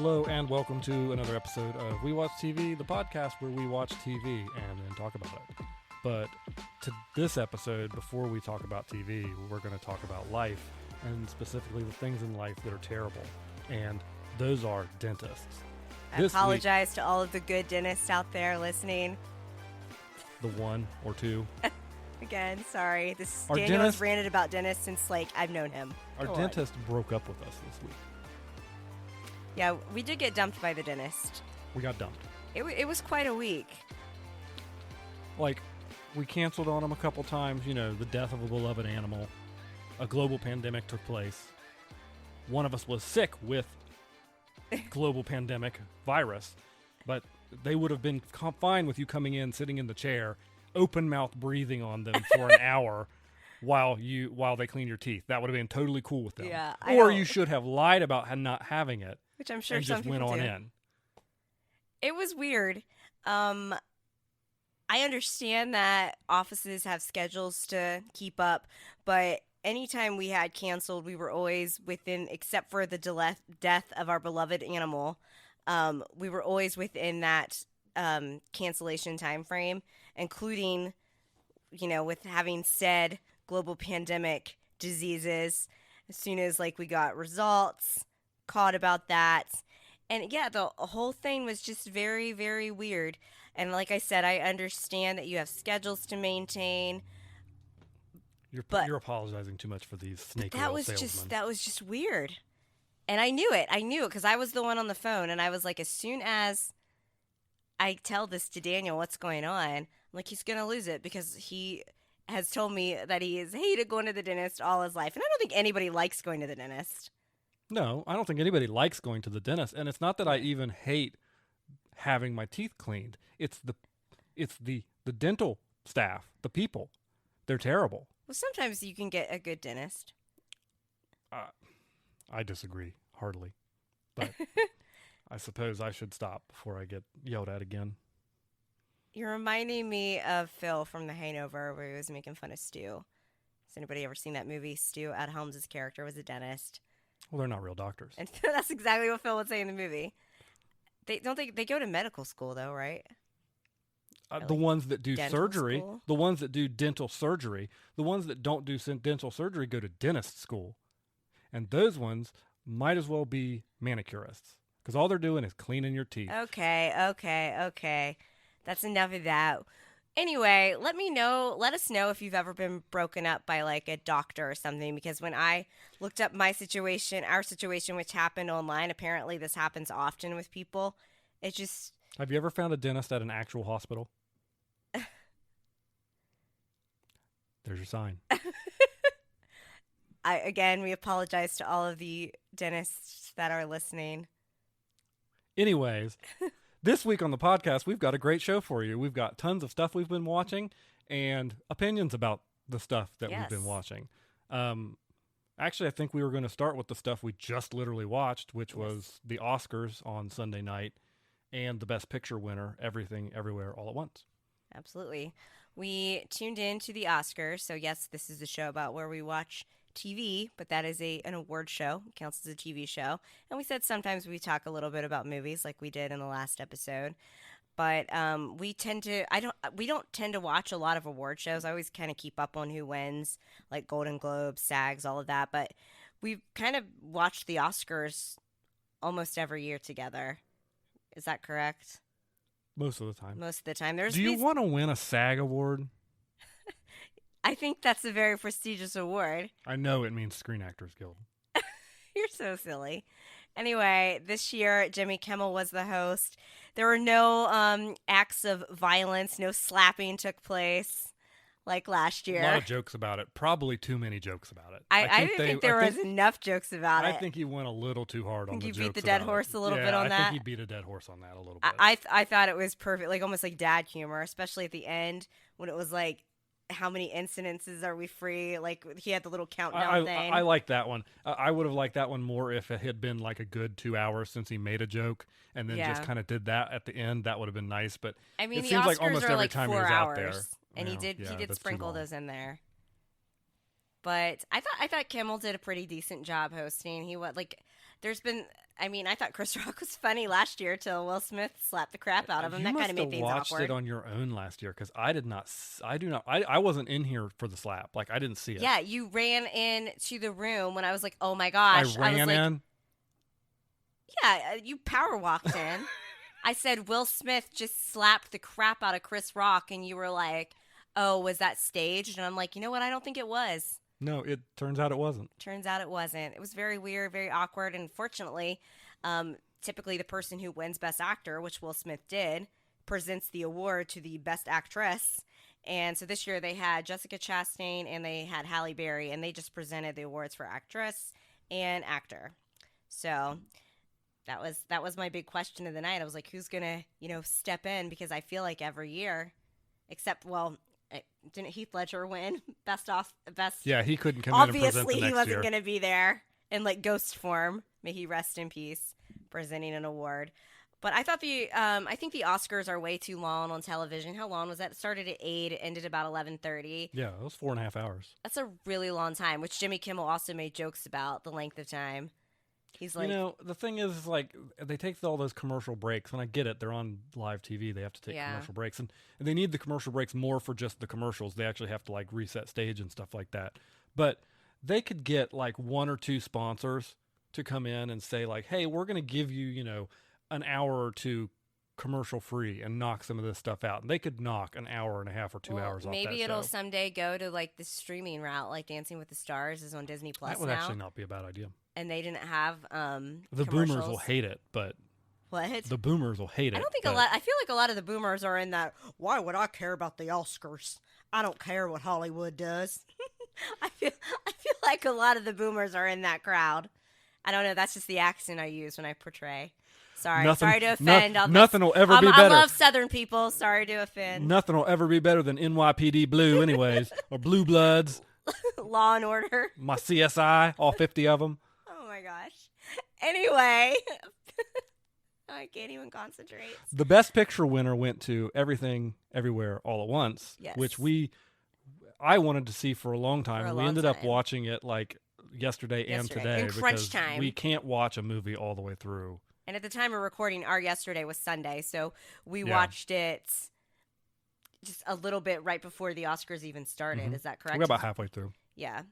Hello and welcome to another episode of We Watch TV, the podcast where we watch TV and then talk about it. But to this episode, before we talk about TV, we're going to talk about life, and specifically the things in life that are terrible. And those are dentists. I apologize to all of the good dentists out there listening. The one or two. Again, sorry. Daniel dentist, has ranted about dentists since, I've known him. Our dentist broke up with us this week. Yeah, we did get dumped by the dentist. We got dumped. It was quite a week. We canceled on him a couple times. You know, the death of a beloved animal. A global pandemic took place. One of us was sick with global pandemic virus. But they would have been fine with you coming in, sitting in the chair, open mouth breathing on them for an hour while they clean your teeth. That would have been totally cool with them. Yeah, or you should have lied about not having it, which I'm sure and some just people went on do. in. It was weird. I understand that offices have schedules to keep up, but anytime we had canceled, we were always within, except for the death of our beloved animal, we were always within that cancellation time frame, including, with having said global pandemic diseases. As soon as we got results, caught about that. And yeah, the whole thing was just very, very weird. And like I said, I understand that you have schedules to maintain. You're apologizing too much for these snake oil salesmen. That was just weird. And I knew it because I was the one on the phone. And I was like, as soon as I tell this to Daniel, what's going on, I'm like, he's going to lose it because he has told me that he has hated going to the dentist all his life. And I don't think anybody likes going to the dentist. No, I don't think anybody likes going to the dentist. And it's not that I even hate having my teeth cleaned. It's the dental staff, the people. They're terrible. Well, sometimes you can get a good dentist. I disagree heartily. But I suppose I should stop before I get yelled at again. You're reminding me of Phil from The Hangover, where he was making fun of Stu. Has anybody ever seen that movie? Stu, Ed Helms' character, was a dentist. Well, they're not real doctors. And that's exactly what Phil would say in the movie. They go to medical school, though, right? The ones that do surgery, school? the ones that do dental surgery, the ones that don't do dental surgery go to dentist school. And those ones might as well be manicurists because all they're doing is cleaning your teeth. Okay. That's enough of that. Anyway, let us know if you've ever been broken up by a doctor or something, because when I looked up our situation, which happened online, apparently this happens often with people. Have you ever found a dentist at an actual hospital? There's your sign. We apologize to all of the dentists that are listening. Anyways, this week on the podcast, we've got a great show for you. We've got tons of stuff we've been watching and opinions about the stuff that we've been watching. Actually, I think we were going to start with the stuff we just literally watched, which was the Oscars on Sunday night and the Best Picture winner, Everything, Everywhere, All at Once. Absolutely. We tuned in to the Oscars. So, yes, this is a show about where we watch TV, but that is an award show. It counts as a TV show. And we said sometimes we talk a little bit about movies like we did in the last episode. But we don't tend to watch a lot of award shows. I always kind of keep up on who wins, like Golden Globes, SAGs, all of that. But we've kind of watched the Oscars almost every year together. Is that correct? Most of the time. Do you want to win a SAG award? I think that's a very prestigious award. I know it means Screen Actors Guild. You're so silly. Anyway, this year, Jimmy Kimmel was the host. There were no acts of violence. No slapping took place like last year. A lot of jokes about it. Probably too many jokes about it. I didn't think there was enough jokes about it. I think he went a little too hard on the jokes. You beat the dead horse a little bit on that? I think he beat a dead horse on that a little bit. I thought it was perfect, almost like dad humor, especially at the end when it was how many incidences are we free? He had the little countdown thing. I like that one. I would have liked that one more if it had been a good 2 hours since he made a joke and then just kind of did that at the end. That would have been nice. But it seems the Oscars like almost are every time 4 he was hours, out there. And he did sprinkle those in there. But I thought Kimmel did a pretty decent job hosting. He There's been. I mean, I thought Chris Rock was funny last year till Will Smith slapped the crap out of him. That kind of made things awkward. You must have watched it on your own last year because I did not. I wasn't in here for the slap. Like I didn't see it. Yeah, you ran into the room when I was like, "Oh my gosh!" I ran in. Yeah, you power walked in. I said Will Smith just slapped the crap out of Chris Rock, and you were like, "Oh, was that staged?" And I'm like, "You know what? I don't think it was." No, it turns out it wasn't. Turns out it wasn't. It was very weird, very awkward, and fortunately, typically the person who wins Best Actor, which Will Smith did, presents the award to the Best Actress. And so this year they had Jessica Chastain and they had Halle Berry, and they just presented the awards for Actress and Actor. So that was my big question of the night. I was like, who's gonna step in? Because I feel like every year, except didn't Heath Ledger win best? Yeah, he couldn't come in and present the next year. Obviously, he wasn't going to be there in like ghost form. May he rest in peace, presenting an award. But I thought I think the Oscars are way too long on television. How long was that? It started at 8, it ended about 11:30. Yeah, it was 4.5 hours. That's a really long time, which Jimmy Kimmel also made jokes about the length of time. He's like, the thing is like they take all those commercial breaks, and I get it. They're on live TV. They have to take commercial breaks, and they need the commercial breaks more for just the commercials. They actually have to like reset stage and stuff like that. But they could get like 1 or 2 sponsors to come in and say like, hey, we're going to give you, an hour or 2 commercial free and knock some of this stuff out. And they could knock an hour and a half or 2 hours off that show. Maybe it'll someday go to like the streaming route, like Dancing with the Stars is on Disney Plus now. That would actually not be a bad idea. And they didn't have the boomers will hate it, but what? The boomers will hate it. I don't think I feel like a lot of the boomers are in that. Why would I care about the Oscars? I don't care what Hollywood does. I feel like a lot of the boomers are in that crowd. I don't know. That's just the accent I use when I portray. Sorry to offend. Nothing will ever be better. I love Southern people. Sorry to offend. Nothing will ever be better than NYPD Blue, anyways, or Blue Bloods. Law and Order. My CSI, all 50 of them. Oh my gosh. Anyway, I can't even concentrate. The Best Picture winner went to Everything, Everywhere, All at Once, which I wanted to see for a long time. We ended up watching it like yesterday and today in crunch time. We can't watch a movie all the way through. And at the time of recording, our yesterday was Sunday, so we watched it just a little bit right before the Oscars even started. Mm-hmm. Is that correct? We got about halfway through. Yeah.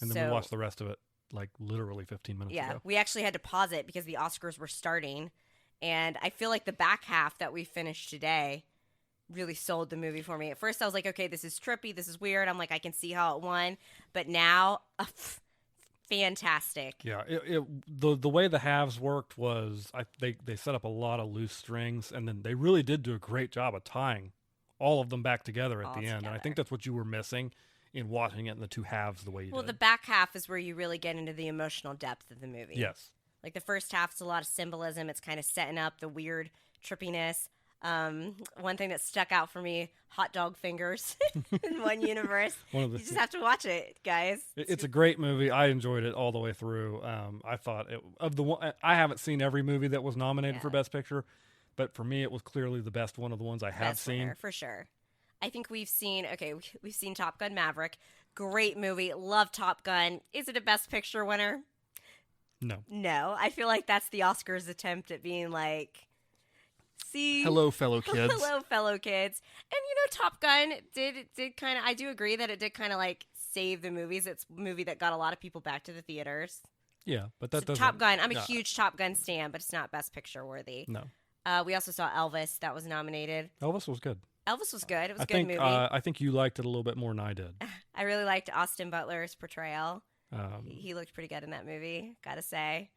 And then we watched the rest of it like literally 15 minutes ago. Yeah, we actually had to pause it because the Oscars were starting. And I feel like the back half that we finished today really sold the movie for me. At first, I was like, okay, this is trippy. This is weird. I'm like, I can see how it won. But now, fantastic. Yeah, the way the halves worked was they set up a lot of loose strings, and then they really did do a great job of tying all of them back together at the end. And I think that's what you were missing in watching it in the 2 halves the way you did. Well, the back half is where you really get into the emotional depth of the movie. Yes. Like the first half's a lot of symbolism. It's kind of setting up the weird trippiness. One thing that stuck out for me, hot dog fingers in one universe. You just have to watch it, guys. It's a great movie. I enjoyed it all the way through. I thought I haven't seen every movie that was nominated for Best Picture, but for me, it was clearly the best one of the ones I have seen. Winner, for sure. I think we've seen Top Gun Maverick. Great movie. Love Top Gun. Is it a Best Picture winner? No. I feel like that's the Oscars attempt at being like, see, hello, fellow kids. Hello, fellow kids. And Top Gun did kind of. I do agree that it did kind of like save the movies. It's a movie that got a lot of people back to the theaters. Yeah, but that doesn't. Top Gun. I'm a huge Top Gun stan, but it's not Best Picture worthy. No. We also saw Elvis. That was nominated. Elvis was good. It was a good movie. I think you liked it a little bit more than I did. I really liked Austin Butler's portrayal. He looked pretty good in that movie, gotta say.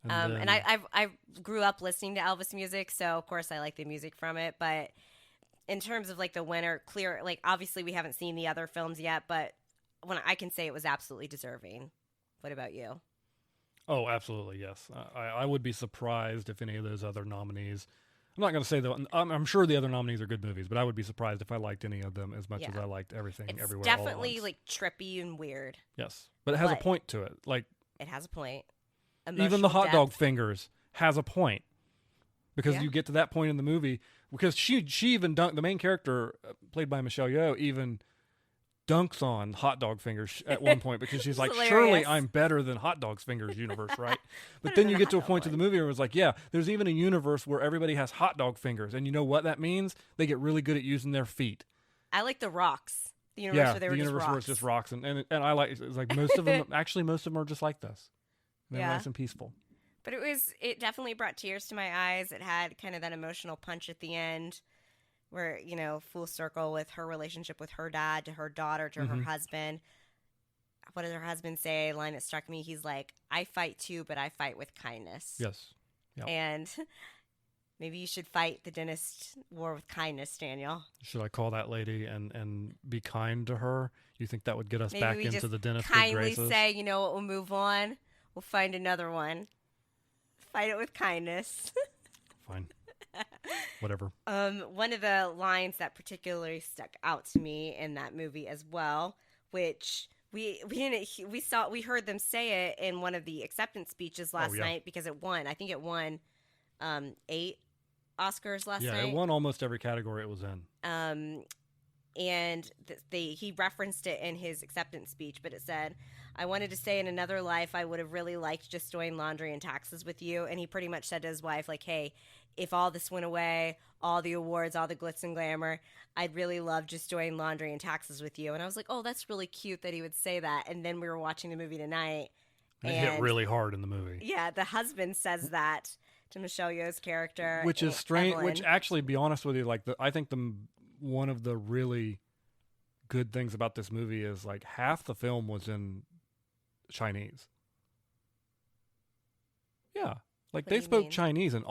And I grew up listening to Elvis music, so of course I like the music from it. But in terms of like the winner, obviously we haven't seen the other films yet, but I can say it was absolutely deserving. What about you? Oh, absolutely, yes. I would be surprised if any of those other nominees. I'm not going to say that. I'm sure the other nominees are good movies, but I would be surprised if I liked any of them as much as I liked Everything, Everywhere, All at Once. It's definitely like trippy and weird. Yes, but it has a point to it. Like it has a point. Even the hot dog fingers has a point because you get to that point in the movie because she even the main character played by Michelle Yeoh even dunks on hot dog fingers at one point because she's like, Hilarious. surely I'm better than hot dog's fingers universe, right? But then you get to a point to the movie where it's like, yeah, there's even a universe where everybody has hot dog fingers. And you know what that means? They get really good at using their feet. I like the rocks. The universe where they were the just universe rocks. where it's just rocks. And I like, it's like most of them, actually most of them are just like this. They're Yeah. nice and peaceful. But it definitely brought tears to my eyes. It had kind of that emotional punch at the end where, you know, full circle with her relationship with her dad to her daughter to her husband. What did her husband say? A line that struck me. He's like, I fight too, but I fight with kindness. Yes. Yep. And maybe you should fight the dentist war with kindness, Daniel. Should I call that lady and be kind to her? You think that would get us Maybe back we into just the dentist good kindly graces? say, you know what, we'll move on. We'll find another one. Fight it with kindness. Fine. Whatever. One of the lines that particularly stuck out to me in that movie as well, which we heard them say it in one of the acceptance speeches last night because it won. I think it won 8 Oscars last night. Yeah, it won almost every category it was in. And he referenced it in his acceptance speech, but it said, I wanted to say in another life I would have really liked just doing laundry and taxes with you. And he pretty much said to his wife, like, hey, if all this went away, all the awards, all the glitz and glamour, I'd really love just doing laundry and taxes with you. And I was like, oh, that's really cute that he would say that. And then we were watching the movie tonight. And it hit really hard in the movie. Yeah, the husband says that to Michelle Yeoh's character. Which is strange. Evelyn. Which actually, be honest with you, like I think one of the really good things about this movie is like half the film was in Chinese. Yeah. Like they spoke Chinese and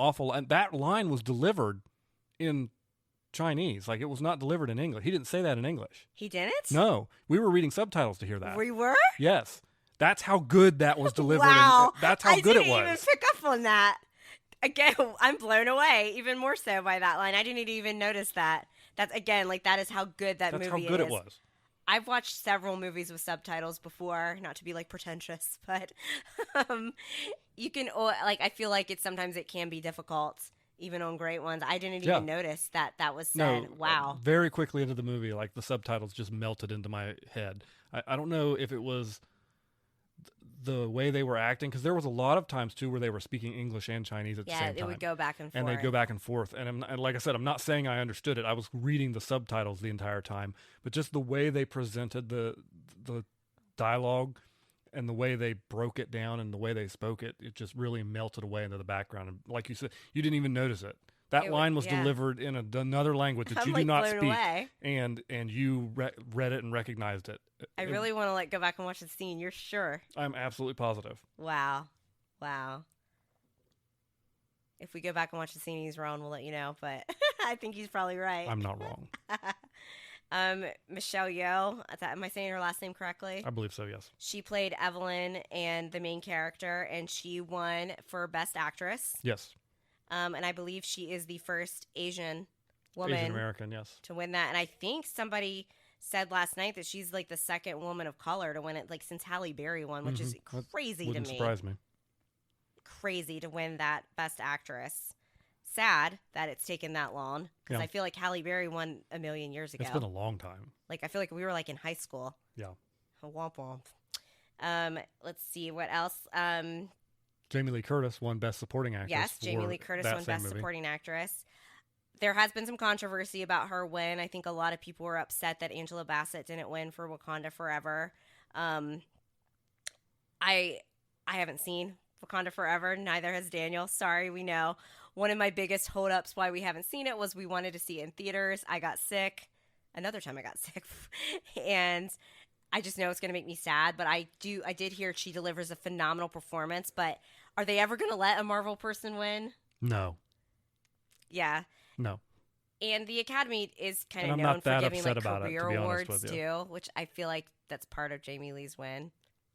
that line was delivered in Chinese. Like it was not delivered in English. He didn't say that in English. He didn't? No. We were reading subtitles to hear that. We were? Yes. That's how good that was delivered. Wow. That's how good it was. I didn't even pick up on that. Again, I'm blown away even more so by that line. I didn't even notice that. That's again, like that is how good that movie is. That's how good it was. I've watched several movies with subtitles before, not to be like pretentious, but you can like I feel like sometimes it can be difficult even on great ones. I didn't even notice that was said. No, wow. Very quickly into the movie, like the subtitles just melted into my head. I don't know if it was the way they were acting, because there was a lot of times too where they were speaking English and Chinese at the same time. Yeah, it would go back and forth. And they'd go back and forth. And like I said, I'm not saying I understood it. I was reading the subtitles the entire time. But just the way they presented the dialogue and the way they broke it down and the way they spoke it, it just really melted away into the background. And like you said, you didn't even notice it. That line was delivered in another language that you do not speak, and you read it and recognized it. I really want to go back and watch the scene. You're sure? I'm absolutely positive. Wow. If we go back and watch the scene, he's wrong. We'll let you know, but I think he's probably right. I'm not wrong. Michelle Yeoh. Am I saying her last name correctly? I believe so. Yes. She played Evelyn and the main character, and she won for Best Actress. Yes. And I believe she is the first Asian woman, Asian American, yes, to win that. And I think somebody said last night that she's like the second woman of color to win it, like since Halle Berry won, which is crazy to me. Wouldn't surprise me. Crazy to win that Best Actress. Sad that it's taken that long because I feel like Halle Berry won a million years ago. It's been a long time. Like I feel like we were like in high school. Yeah. Womp womp. Let's see what else. Jamie Lee Curtis won Best Supporting Actress. Yes, Jamie Lee Curtis won Best Supporting Actress. There has been some controversy about her win. I think a lot of people were upset that Angela Bassett didn't win for Wakanda Forever. I haven't seen Wakanda Forever. Neither has Daniel. Sorry, we know. One of my biggest holdups why we haven't seen it was we wanted to see it in theaters. I got sick. Another time I got sick. And I just know it's going to make me sad, but I did hear she delivers a phenomenal performance, but are they ever going to let a Marvel person win? No. Yeah. No. And the Academy is kind of known for giving like career awards too, which I feel like that's part of Jamie Lee's win.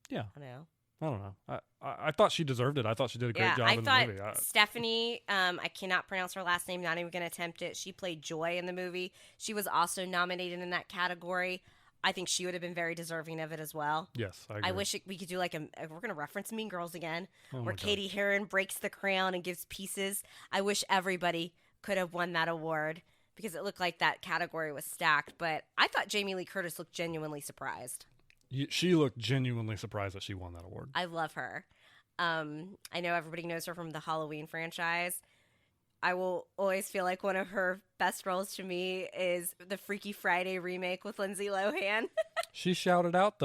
Yeah. I don't know. I thought she deserved it. I thought she did a great job in the movie. Stephanie, I cannot pronounce her last name, not even going to attempt it. She played Joy in the movie. She was also nominated in that category. I think she would have been very deserving of it as well. Yes, I agree. I wish we could do we're going to reference Mean Girls again, where Katie Heron breaks the crown and gives pieces. I wish everybody could have won that award because it looked like that category was stacked. But I thought Jamie Lee Curtis looked genuinely surprised. She looked genuinely surprised that she won that award. I love her. I know everybody knows her from the Halloween franchise. I will always feel like one of her best roles to me is the Freaky Friday remake with Lindsay Lohan. She shouted out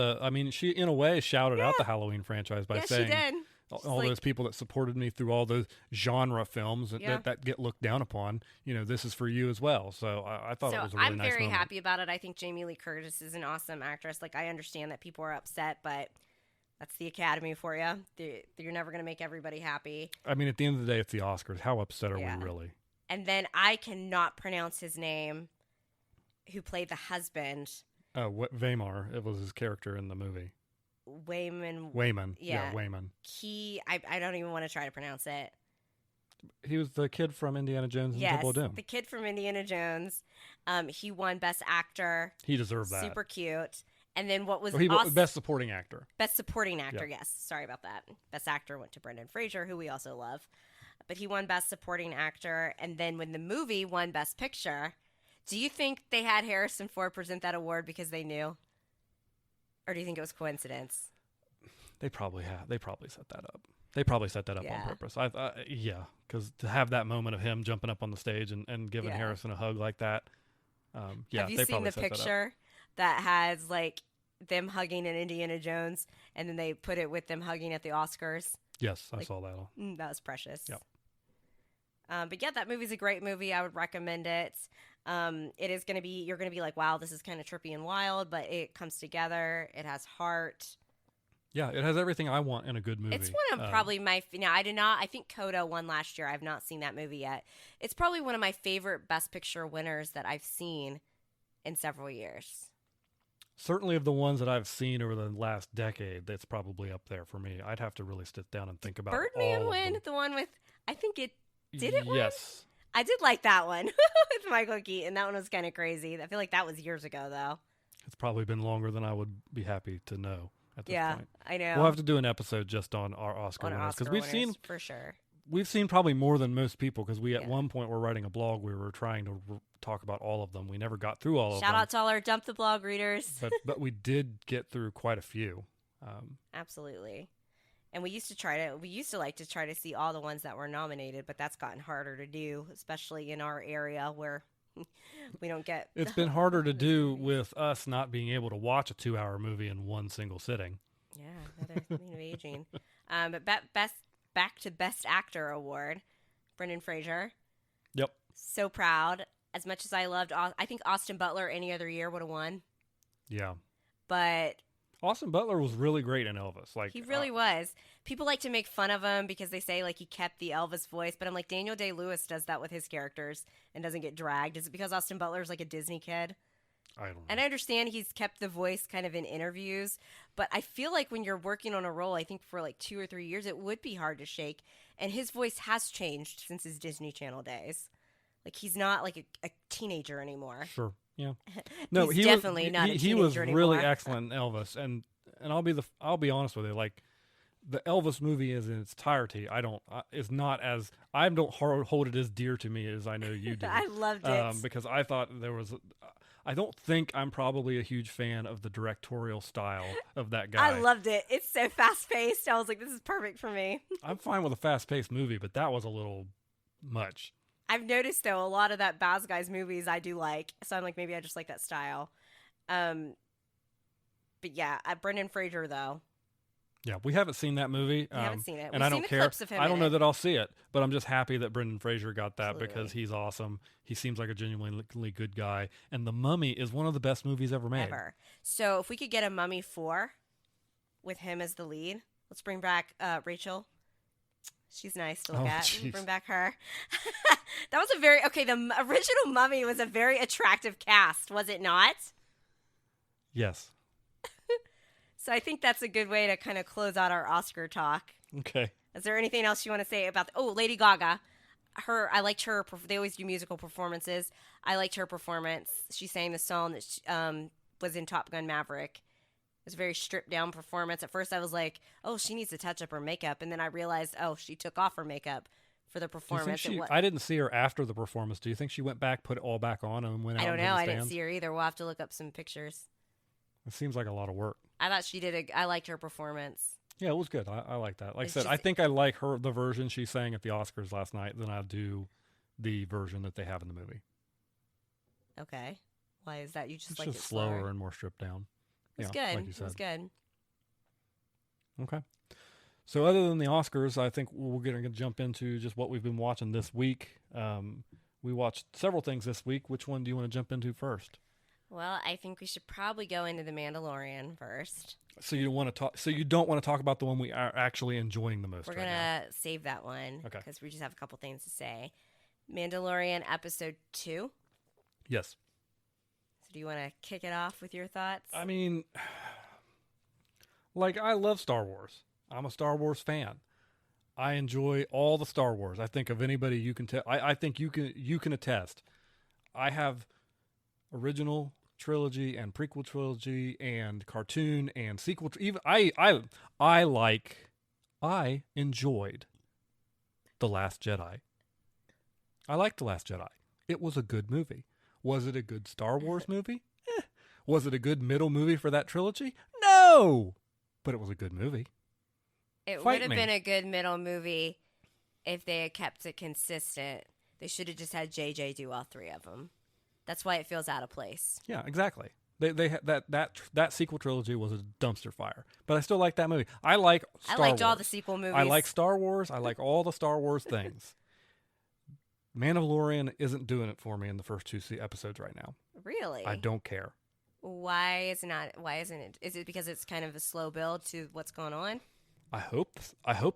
she in a way shouted out the Halloween franchise by saying she did. all those people that supported me through all those genre films that get looked down upon, this is for you as well. So I thought it was a really nice moment. I'm very happy about it. I think Jamie Lee Curtis is an awesome actress. Like, I understand that people are upset, but that's the Academy for you. You're never going to make everybody happy. I mean, at the end of the day, it's the Oscars. How upset are we really? And then I cannot pronounce his name, who played the husband. Weimar. It was his character in the movie. Wayman. Yeah, Wayman. I don't even want to try to pronounce it. He was the kid from Indiana Jones and Temple of Doom. The kid from Indiana Jones. He won Best Actor. He deserved that. Super cute. And then what was Best Supporting Actor. Best Supporting Actor, yes. Sorry about that. Best Actor went to Brendan Fraser, who we also love. But he won Best Supporting Actor. And then when the movie won Best Picture, do you think they had Harrison Ford present that award because they knew? Or do you think it was coincidence? They probably set that up. They probably set that up on purpose. Because to have that moment of him jumping up on the stage and giving Harrison a hug like that. Have you seen the picture that has like them hugging in Indiana Jones, and then they put it with them hugging at the Oscars? Yes, I saw that. That was precious. Yep. But yeah, that movie's a great movie. I would recommend it. It is going to be, you're going to be like, wow, this is kind of trippy and wild, but it comes together. It has heart. Yeah, it has everything I want in a good movie. It's one of probably my, I think Coda won last year. I've not seen that movie yet. It's probably one of my favorite Best Picture winners that I've seen in several years. Certainly of the ones that I've seen over the last decade, that's probably up there for me. I'd have to really sit down and think about Birdman all win? of The one with, I think it, did it win? Yes. I did like that one with Michael Keaton. That one was kind of crazy. I feel like that was years ago, though. It's probably been longer than I would be happy to know at this point. I know. We'll have to do an episode just on our Oscar winners, because for sure. We've seen probably more than most people, because we at one point were writing a blog. We were trying to talk about all of them. We never got through all of them. Shout out to all our Dump the Blog readers. but we did get through quite a few. Absolutely. And we used to like to try to see all the ones that were nominated, but that's gotten harder to do, especially in our area where we don't get. It's been harder to do with us not being able to watch a 2-hour movie in one single sitting. Yeah, that is aging. But back to Best Actor award, Brendan Fraser. Yep. So proud. As much as I loved, I think Austin Butler any other year would have won. Yeah. But Austin Butler was really great in Elvis. Like, he really was. People like to make fun of him because they say like he kept the Elvis voice, but I'm like, Daniel Day-Lewis does that with his characters and doesn't get dragged. Is it because Austin Butler's like a Disney kid? I don't know. And I understand he's kept the voice kind of in interviews, but I feel like when you're working on a role, I think for like 2 or 3 years, it would be hard to shake. And his voice has changed since his Disney Channel days. Like, he's not like a teenager anymore. Sure. Yeah. No, he's definitely not a teenager he was anymore. really excellent in Elvis, and I'll be honest with you, like the Elvis movie is in its entirety. I don't hold it as dear to me as I know you do. I loved it because I thought there was. I don't think I'm probably a huge fan of the directorial style of that guy. I loved it. It's so fast paced. I was like, this is perfect for me. I'm fine with a fast paced movie, but that was a little much. I've noticed, though, a lot of that Baz Guys movies I do like. So I'm like, maybe I just like that style. But yeah, Brendan Fraser, though. Yeah, we haven't seen that movie. We haven't seen it. And I don't care. Clips of him I don't know that I'll see it, but I'm just happy that Brendan Fraser got that. Absolutely. Because he's awesome. He seems like a genuinely good guy. And The Mummy is one of the best movies ever made. Ever. So if we could get a Mummy 4 with him as the lead, let's bring back Rachel. She's nice to look at. Geez. Bring back her. That was the original Mummy was a very attractive cast, was it not? Yes. So I think that's a good way to kind of close out our Oscar talk. Okay. Is there anything else you want to say about Lady Gaga? I liked her. They always do musical performances. I liked her performance. She sang the song that was in Top Gun Maverick. It was a very stripped down performance. At first I was like, oh, she needs to touch up her makeup. And then I realized, oh, she took off her makeup for the Do you think performance. she? I didn't see her after the performance. Do you think she went back, put it all back on, and went out? I don't into know. the I didn't stands? see her either. We'll have to look up some pictures. It seems like a lot of work. I thought she did. I liked her performance. Yeah, it was good. I like that. Like I It's said, just- I think I like the version she sang at the Oscars last night than I do the version that they have in the movie. Okay. Why is that? You just It's liked just it slower and more stripped down. It was Yeah, good. like you It was said. good. Okay. So other than the Oscars, I think we're going to jump into just what we've been watching this week. We watched several things this week. Which one do you want to jump into first? Well, I think we should probably go into The Mandalorian first. So you want to talk? So you don't want to talk about the one we are actually enjoying the most? We're right going now? to save that one Okay. because we just have a couple things to say. Mandalorian episode 2. Yes. So do you want to kick it off with your thoughts? I mean, like, I love Star Wars. I'm a Star Wars fan. I enjoy all the Star Wars. I think of anybody you can tell. I think you can attest. I have original trilogy and prequel trilogy and cartoon and sequel. Even I enjoyed The Last Jedi. I liked The Last Jedi. It was a good movie. Was it a good Star Wars movie? Was it a good middle movie for that trilogy? No! But it was a good movie. It Fight would have me. been a good middle movie if they had kept it consistent. They should have just had JJ do all 3 of them. That's why it feels out of place. Yeah, exactly. That sequel trilogy was a dumpster fire. But I still like that movie. I like Star Wars. I liked all the sequel movies. I like Star Wars. I like all the Star Wars things. Mandalorian isn't doing it for me in the first 2 episodes right now. Really? I don't care. Why isn't it? Is it because it's kind of a slow build to what's going on? I hope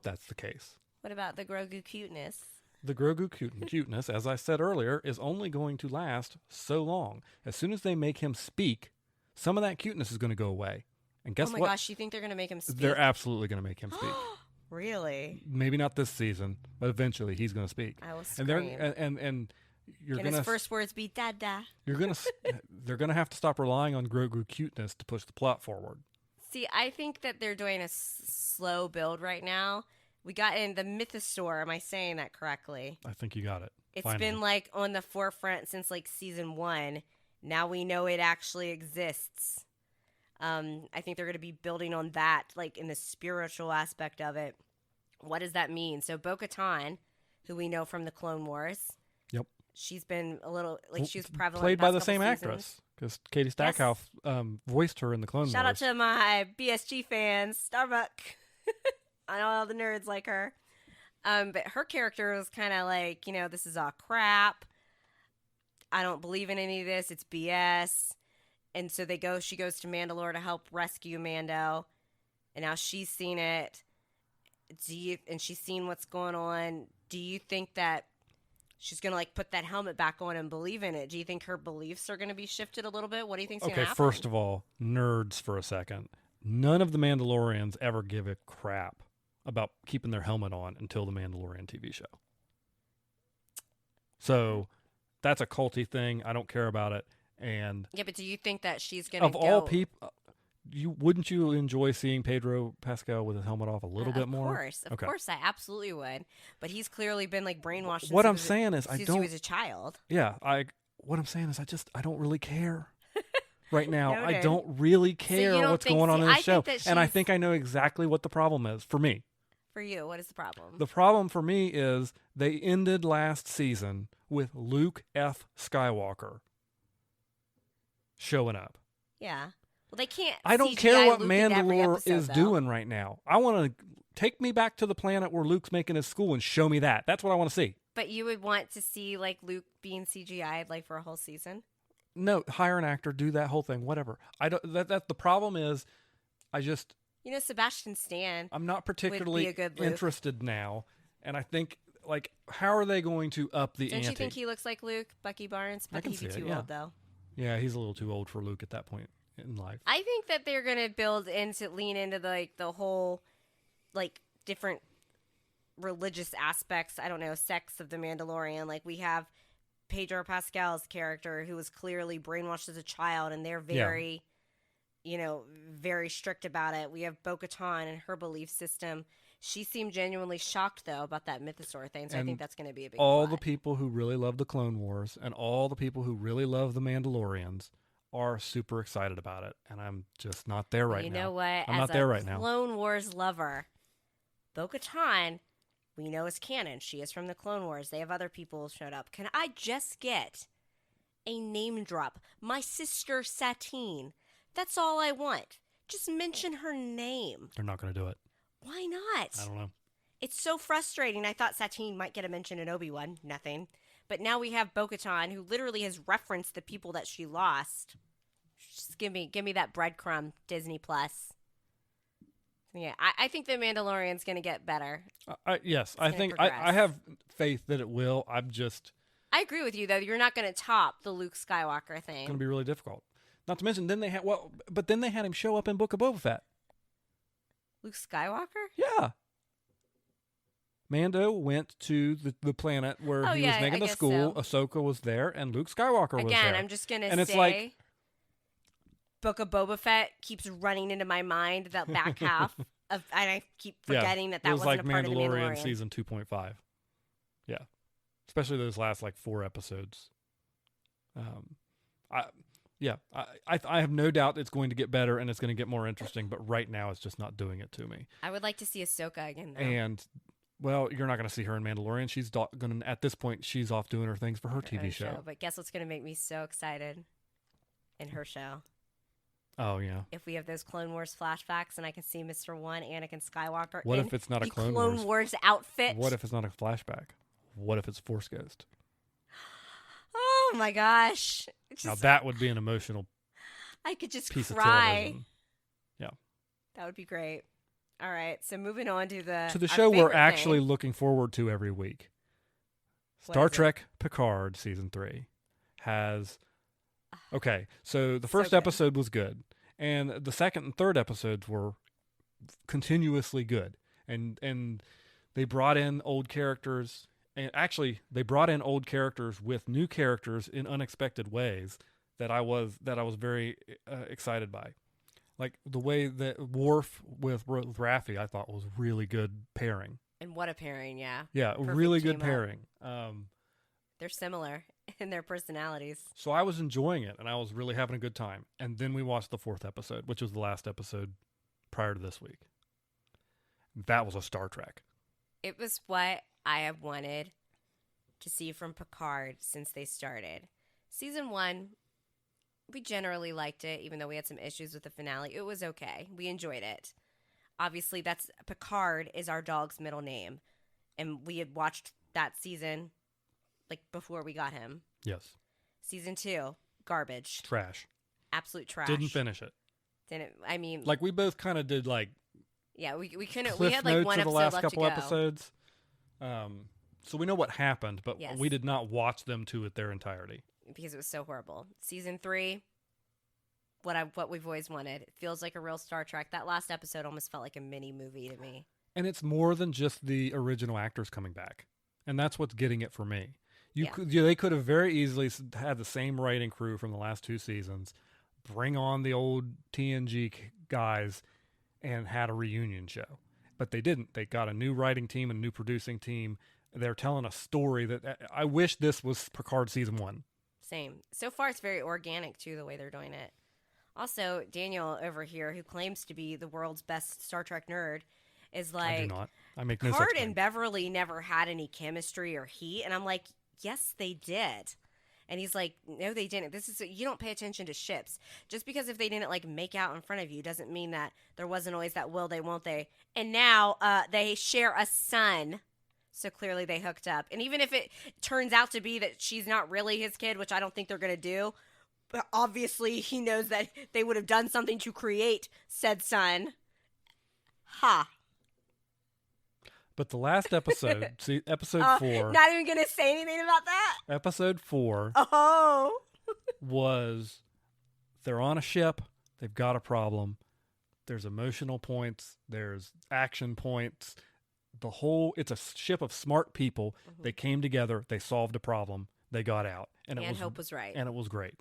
that's the case. What about the Grogu cuteness? The Grogu cuteness, as I said earlier, is only going to last so long. As soon as they make him speak, some of that cuteness is going to go away. And guess oh my what? gosh, you think they're going to make him speak? They're absolutely going to make him speak. Really? Maybe not this season, but eventually he's going to speak. I will And scream. they're and you're Can gonna his first words be "Dada"? they're gonna have to stop relying on Grogu cuteness to push the plot forward. See, I think that they're doing a slow build right now. We got in the Mythosaur. Am I saying that correctly? I think you got it. It's Finally. been like on the forefront since like season 1. Now we know it actually exists. I think they're going to be building on that, like in the spiritual aspect of it. What does that mean? So Bo-Katan, who we know from the Clone Wars. Yep. She's been a little, like she was prevalent. Played by the past couple same seasons. actress, because Katie Stackhouse voiced her in the Clone Shout Wars. out to my BSG fans, Starbuck. I know all the nerds like her. But her character was kind of like, this is all crap. I don't believe in any of this. It's BS. And so she goes to Mandalore to help rescue Mando. And now she's seen it. And she's seen what's going on. Do you think that she's going to like put that helmet back on and believe in it? Do you think her beliefs are going to be shifted a little bit? What do you think's going to Okay, happen? first of all, nerds for a second. None of the Mandalorians ever give a crap about keeping their helmet on until the Mandalorian TV show. So that's a culty thing. I don't care about it. And Yeah, but do you think that she's going to of all people, wouldn't you enjoy seeing Pedro Pascal with his helmet off a little bit more? Of course, I absolutely would. But he's clearly been like brainwashed. What since I'm saying is, since he was a child. Yeah, what I'm saying is, I don't really care right now. I Noted. don't really care you don't what's think- going on see, in the I show, think that and I she's- think I know exactly what the problem is for me. For you, what is the problem? The problem for me is they ended last season with Luke F. Skywalker showing up. Yeah. Well, they can't. I don't CGI care what Luke in every Mandalore episode, is though. doing right now. I want to take me back to the planet where Luke's making his school and show me that. That's what I want to see. But you would want to see like Luke being CGI'd like for a whole season. No, hire an actor, do that whole thing, whatever. I don't. That the problem is, Sebastian Stan. I'm not particularly a good Luke. interested now, and I think like how are they going to up the Don't ante? you think he looks like Luke, Bucky Barnes? I But can he'd be see it, too yeah. old though. Yeah, he's a little too old for Luke at that point in life. I think that they're gonna lean into the whole like different religious aspects. I don't know, sects of the Mandalorian. Like we have Pedro Pascal's character who was clearly brainwashed as a child, and they're very, very strict about it. We have Bo-Katan and her belief system. She seemed genuinely shocked, though, about that mythosaur thing, so I think that's going to be a big all plot. the people who really love the Clone Wars and all the people who really love the Mandalorians are super excited about it, and I'm just not there right now. You know what? I'm As not there right a now. Clone Wars lover, Bo-Katan, we know is canon. She is from the Clone Wars. They have other people who showed up. Can I just get a name drop? My sister Satine. That's all I want. Just mention her name. They're not going to do it. Why not? I don't know. It's so frustrating. I thought Satine might get a mention in Obi-Wan. Nothing. But now we have Bo-Katan, who literally has referenced the people that she lost. Just give me that breadcrumb, Disney Plus. Yeah, I think the Mandalorian's going to get better. Yes, I think I have faith that it will. I agree with you, though. You're not going to top the Luke Skywalker thing. It's going to be really difficult. Not to mention, then they had him show up in Book of Boba Fett. Luke Skywalker? Yeah. Mando went to the planet where he was making the school. So. Ahsoka was there, and Luke Skywalker was there. Again, I'm just going to say, it's like, Book of Boba Fett keeps running into my mind, that back half. And I keep forgetting that wasn't like a part of the Mandalorian. Mandalorian season 2.5. Yeah. Especially those last, 4 episodes. I have no doubt it's going to get better and it's going to get more interesting, but right now it's just not doing it to me. I would like to see Ahsoka again, though. And, well, you're not going to see her in Mandalorian. She's going to, at this point, she's off doing her things for her TV show. But guess what's going to make me so excited in her show? Oh, yeah. If we have those Clone Wars flashbacks and I can see Mr. 1, Anakin Skywalker what if it's not a Clone Wars outfit? What if it's not a flashback? What if it's Force Ghost? Oh, my gosh. Now, that would be an emotional I could just piece cry. Of television. Yeah. That would be great. All right, so moving on to the show we're actually looking forward to every week. Star Trek Picard Season 3 has... Okay, so the first episode was good, and the second and third episodes were continuously good, and they brought in old characters, and actually they brought in old characters with new characters in unexpected ways that I was very excited by. Like the way that Worf with Raffi, I thought was really good pairing. And what a pairing, yeah. Yeah, Perfect really good team pairing. They're similar in their personalities. So I was enjoying it, and I was really having a good time. And then we watched the 4th episode, which was the last episode prior to this week. That was a Star Trek. It was what I have wanted to see from Picard since they started. Season 1, we generally liked it, even though we had some issues with the finale. It was okay. We enjoyed it. Obviously, Picard is our dog's middle name. And we had watched that season before we got him. Yes. Season 2, garbage. Trash. Absolute trash. Didn't finish it. We both kind of did yeah, we couldn't. Cliff We had notes one of the episode last left couple to go. episodes. So we know what happened, but Yes. we did not watch them to their entirety because it was so horrible. Season 3, what we've always wanted. It feels like a real Star Trek. That last episode almost felt like a mini movie to me. And it's more than just the original actors coming back, and that's what's getting it for me. They could have very easily had the same writing crew from the last 2 seasons, bring on the old TNG guys, and had a reunion show. But they didn't. They got a new writing team and a new producing team. They're telling a story that I wish this was Picard Season 1. Same. So far, it's very organic, too, the way they're doing it. Also, Daniel over here, who claims to be the world's best Star Trek nerd, is like... I do not. I make no such Picard claim. and Beverly never had any chemistry or heat. And I'm like, yes, they did. And he's like, no, they didn't. You don't pay attention to ships. Just because if they didn't make out in front of you doesn't mean that there wasn't always that will they, won't they. And now they share a son. So clearly they hooked up. And even if it turns out to be that she's not really his kid, which I don't think they're going to do, but obviously he knows that they would have done something to create said son. Ha. But the last episode, see, episode 4. Not even going to say anything about that? Episode 4 was they're on a ship. They've got a problem. There's emotional points. There's action points. It's a ship of smart people. Mm-hmm. They came together. They solved a problem. They got out. And Hope was right. And it was great.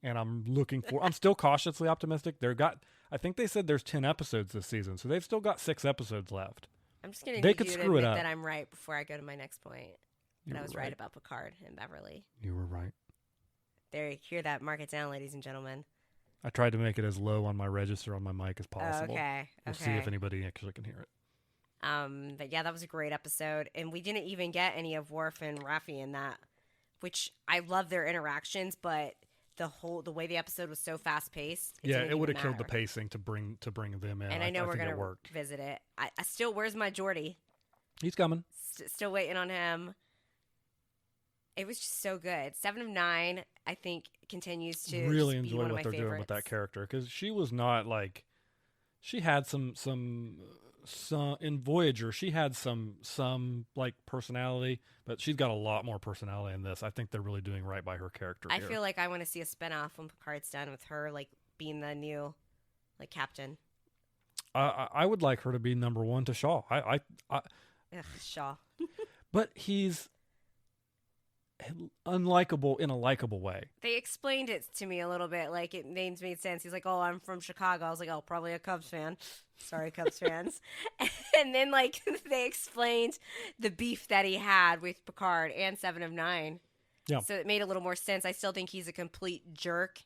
And I'm still cautiously optimistic. I think they said there's 10 episodes this season. So they've still got 6 episodes left. I'm just going to They need could you to screw it admit up. that I'm right before I go to my next point. You That I were was right about Picard and Beverly. You were right. There, hear that. Mark it down, ladies and gentlemen. I tried to make it as low on my register on my mic as possible. Okay. We'll see if anybody actually can hear it. But yeah, that was a great episode. And we didn't even get any of Worf and Raffi in that, which I love their interactions, but the way the episode was so fast paced. Yeah, it would have killed the pacing to bring them in. And I know we're going to visit it. I still, where's my Geordie? He's coming. Still waiting on him. It was just so good. 7 of 9, I think, continues to really just be enjoy one of what my they're favorites. doing with that character, because she was not like, she had some in Voyager. She had some like personality, but she's got a lot more personality in this. I think they're really doing right by her character. I feel like I want to see a spinoff when Picard's done with her, like being the new, like captain. I would like her to be number 1 to Shaw. Ugh, Shaw. But he's unlikable in a likable way. They explained it to me a little bit, like it made sense. He's like, "Oh, I'm from Chicago." I was like, "Oh, probably a Cubs fan." Sorry, Cubs fans. And then like they explained the beef that he had with Picard and 7 of 9. Yeah. So it made a little more sense. I still think he's a complete jerk,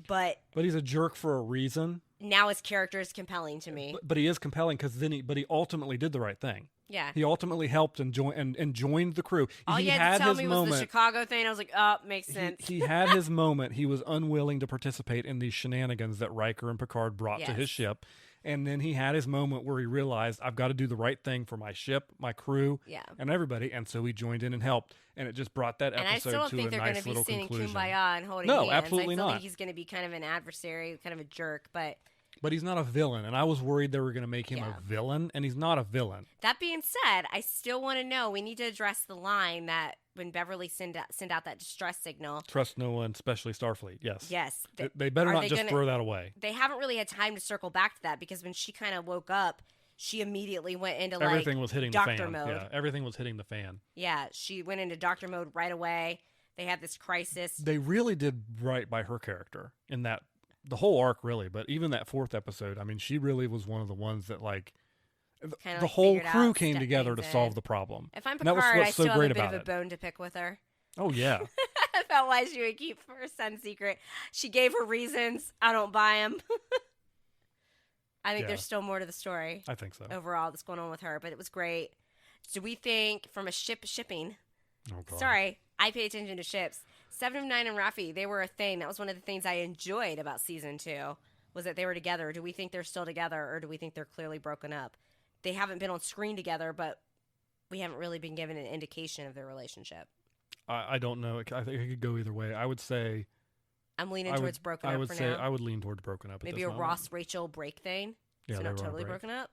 but he's a jerk for a reason. Now his character is compelling to me. But he is compelling because he ultimately did the right thing. Yeah. He ultimately helped and joined the crew. All he you had to tell me moment. was the Chicago thing. I was like, oh, makes sense. He had his moment. He was unwilling to participate in these shenanigans that Riker and Picard brought to his ship. And then he had his moment where he realized, I've got to do the right thing for my ship, my crew, and everybody. And so he joined in and helped. And it just brought that episode to a nice little conclusion. And I still don't think they're going to be singing Kumbaya and holding hands. No, absolutely not. I still think he's going to be kind of an adversary, kind of a jerk. But he's not a villain, and I was worried they were going to make him a villain, and he's not a villain. That being said, I still want to know, we need to address the line that when Beverly sent out that distress signal. Trust no one, especially Starfleet, yes. Yes. They better not just throw that away. They haven't really had time to circle back to that, because when she kind of woke up, she immediately went into everything was hitting doctor the fan. mode. Yeah, everything was hitting the fan. Yeah, she went into doctor mode right away. They had this crisis. They really did right by her character in that. The whole arc, really, but even that 4th episode, I mean, she really was one of the ones that, like, the whole crew came together to solve the problem. If I'm Picard, I still have a bit of a it. bone to pick with her. Oh, yeah. About why she would keep her son secret. She gave her reasons. I don't buy them. I think there's still more to the story. I think so. Overall, that's going on with her, but it was great. Do we think, from a shipping... Oh, God. Sorry, I pay attention to ships. 7 of 9 and Raffi, they were a thing. That was one of the things I enjoyed about season 2, was that they were together. Do we think they're still together, or do we think they're clearly broken up? They haven't been on screen together, but we haven't really been given an indication of their relationship. I don't know. I think it could go either way. I would say... I'm leaning towards broken up for now. I would lean towards broken up. Maybe a Ross-Rachel break thing? Yeah, so not totally broken up?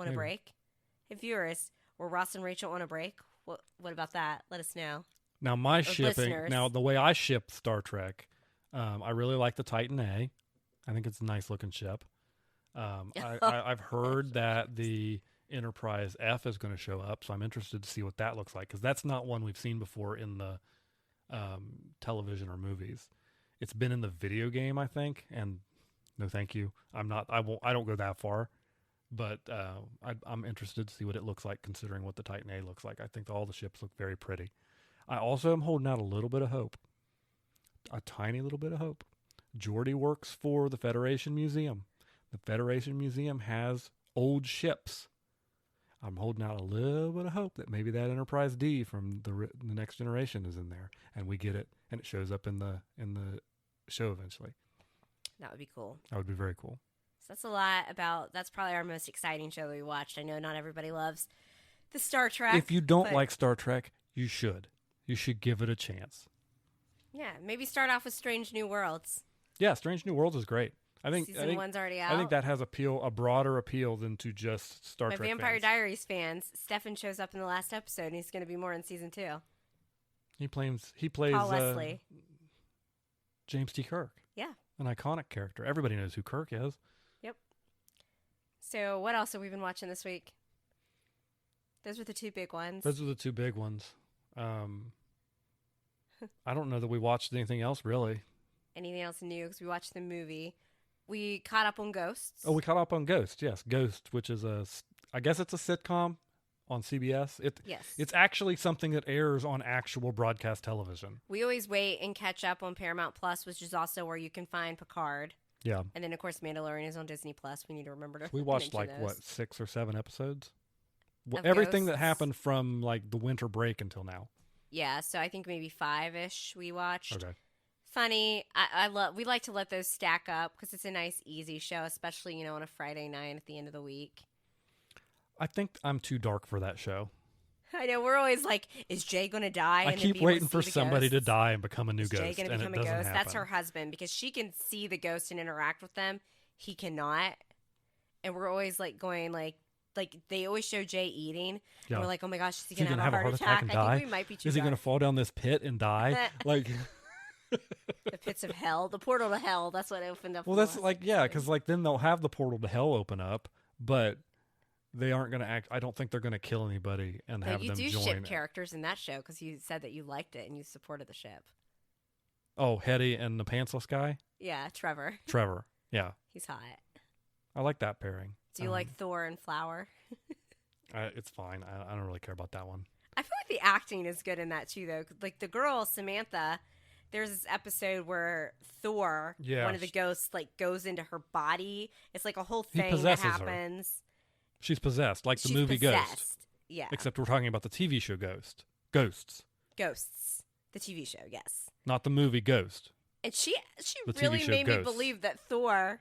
On a break? Hey, viewers, were Ross and Rachel on a break? What about that? Let us know. Now, the way I ship Star Trek, I really like the Titan A. I think it's a nice looking ship. I've heard that the Enterprise F is going to show up, so I'm interested to see what that looks like, because that's not one we've seen before in the television or movies. It's been in the video game, I think, and no thank you. I don't go that far, but I'm interested to see what it looks like, considering what the Titan A looks like. I think all the ships look very pretty. I also am holding out a little bit of hope. A tiny little bit of hope. Geordi works for the Federation Museum. The Federation Museum has old ships. I'm holding out a little bit of hope that maybe that Enterprise D from the Next Generation is in there, and we get it, and it shows up in the show eventually. That would be cool. That would be very cool. So that's probably our most exciting show that we watched. I know not everybody loves the Star Trek. If you don't like Star Trek, you should. You should give it a chance. Yeah, maybe start off with Strange New Worlds. Yeah, Strange New Worlds is great. I think Season 1's already out. I think that has a broader appeal than to just Star Trek Vampire fans. Diaries fans, Stefan shows up in the last episode, and he's going to be more in Season 2. He plays Paul Wesley. James T. Kirk. Yeah. An iconic character. Everybody knows who Kirk is. Yep. So what else have we been watching this week? Those were the two big ones. I don't know that we watched anything else, really. Anything else new? Because we watched the movie. We caught up on Ghosts. Oh, we caught up on Ghost, yes. Ghost, which is I guess it's a sitcom on CBS. Yes. It's actually something that airs on actual broadcast television. We always wait and catch up on Paramount Plus, which is also where you can find Picard. Yeah. And then, of course, Mandalorian is on Disney Plus. We need to remember to We watched mention those. 6 or 7 episodes? Of Everything that Ghosts? happened from like the winter break until now. Yeah, so I think maybe 5-ish we watched. Okay. Funny. We like to let those stack up because it's a nice, easy show, especially, on a Friday night at the end of the week. I think I'm too dark for that show. I know, we're always like, is Jay going to die? I and then keep be able waiting to for see the somebody to ghosts? die and become a new Is Jay ghost, going to and it become a doesn't ghost? happen. That's her husband because she can see the ghost and interact with them. He cannot. And we're always like going like they always show Jay eating. Yeah. And we're like, oh my gosh, is he Is he going to gonna have a heart attack? and I die? think we might be too Is he going to dark. fall down this pit and die? Like, The pits of hell, the portal to hell. That's what opened up. well, in the that's last like, yeah, episode. because like then they'll have the portal to hell open up, but they aren't going to act. I don't think they're going to kill anybody and No, have you them do join. ship characters in that show because you said that you liked it and you supported the ship. Oh, Hetty and the pantsless guy, Yeah, Trevor. Trevor. Yeah, He's hot. I like that pairing. Do you like Thor and Flower? It's fine. I don't really care about that one. I feel like the acting is good in that too, though. Like the girl Samantha, there's this episode where Thor, Yeah, one of the ghosts, like goes into her body. It's like a whole He thing that possesses her. happens. She's possessed, like the She's movie possessed. Ghost. Yeah, Except we're talking about the TV show Ghosts, Ghosts, the TV show. Yes, not the movie Ghost. and she The TV really show made me Ghosts. believe that Thor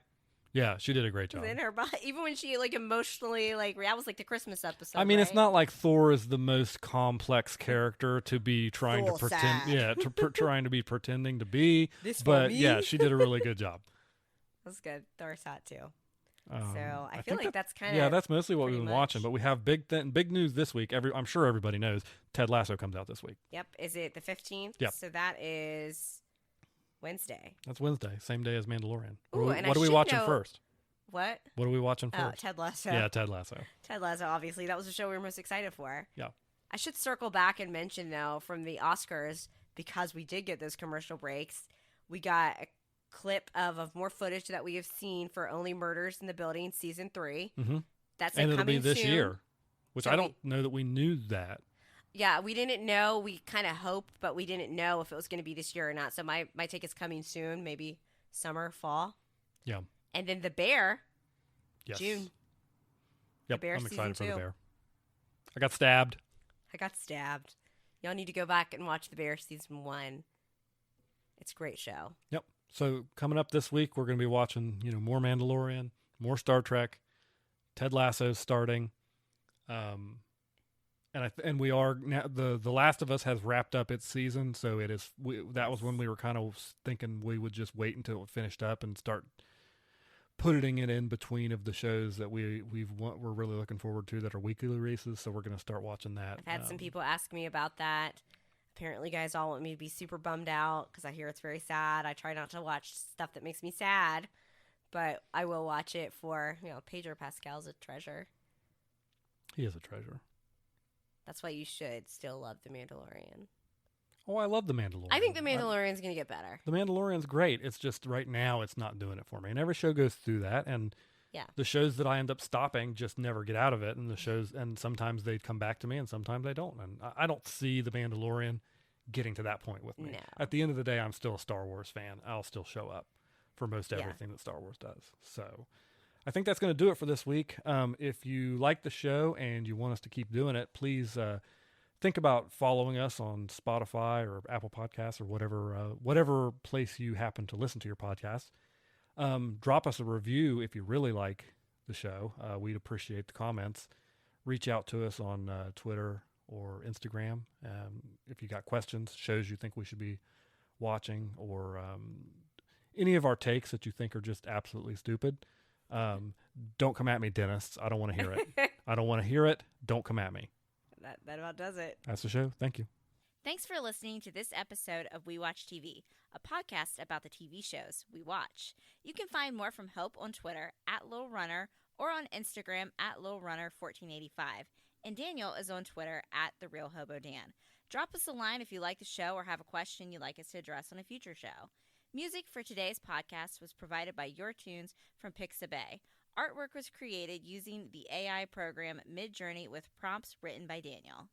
Yeah, she did a great job. was in her body, even when she like emotionally like that was like the Christmas episode. I mean, it's right? not like Thor is the most complex character to be trying Thor to pretend. sad. Yeah, trying to be pretending to be. This for But me? yeah, she did a really good job. That's good. Thor's hot too. Um, So I feel think like that- that's kind of yeah, that's mostly what we've pretty been watching. much. But we have big news this week. I'm sure everybody knows Ted Lasso comes out this week. Yep. Is it the 15th? Yep. So that is Wednesday. That's Wednesday, same day as Mandalorian. Ooh, and I what are we should watching know- first? What? What are we watching Oh, first? Ted Lasso. Yeah, Ted Lasso. Ted Lasso, obviously. That was the show we were most excited for. Yeah. I should circle back and mention, though, from the Oscars, because we did get those commercial breaks, we got a clip of more footage that we have seen for Only Murders in the Building Season 3. Mm-hmm. That's And it'll be coming this soon. year, which So I don't know that we knew that. Yeah, we didn't know. We kind of hoped, but we didn't know if it was going to be this year or not. So my take is coming soon, maybe summer, fall. Yeah. And then The Bear, Yes. June. Yep. Bear I'm excited for Season the 2. bear. I got stabbed. I got stabbed. Y'all need to go back and watch The Bear Season 1. It's a great show. Yep. So coming up this week, we're going to be watching, more Mandalorian, more Star Trek, Ted Lasso's starting, and we are now the Last of Us has wrapped up its season, so it is. That was when we were kind of thinking we would just wait until it finished up and start putting it in between of the shows that we're really looking forward to that are weekly releases. So we're going to start watching that. I've had some people ask me about that. Apparently, guys all want me to be super bummed out because I hear it's very sad. I try not to watch stuff that makes me sad, but I will watch it for, Pedro Pascal's a treasure. He is a treasure. That's why you should still love The Mandalorian. Oh, I love The Mandalorian. I think The Mandalorian's going to get better. The Mandalorian's great. It's just right now it's not doing it for me. And every show goes through that. And Yeah. the shows that I end up stopping just never get out of it. And sometimes they come back to me and sometimes they don't. And I don't see The Mandalorian getting to that point with me. No. At the end of the day, I'm still a Star Wars fan. I'll still show up for most Yeah. everything that Star Wars does. So I think that's going to do it for this week. If you like the show and you want us to keep doing it, please think about following us on Spotify or Apple Podcasts or whatever place you happen to listen to your podcast. Drop us a review if you really like the show. We'd appreciate the comments. Reach out to us on Twitter or Instagram if you got questions, shows you think we should be watching, or any of our takes that you think are just absolutely stupid. Don't come at me, dentists. I don't want to hear it. I don't want to hear it. Don't come at me. That about does it. That's the show. Thank you. Thanks for listening to this episode of We Watch TV, a podcast about the TV shows we watch. You can find more from Hope on Twitter @LilRunner or on Instagram @LilRunner1485. And Daniel is on Twitter @TheRealHoboDan. Drop us a line if you like the show or have a question you'd like us to address on a future show. Music for today's podcast was provided by Your Tunes from Pixabay. Artwork was created using the AI program Midjourney with prompts written by Daniel.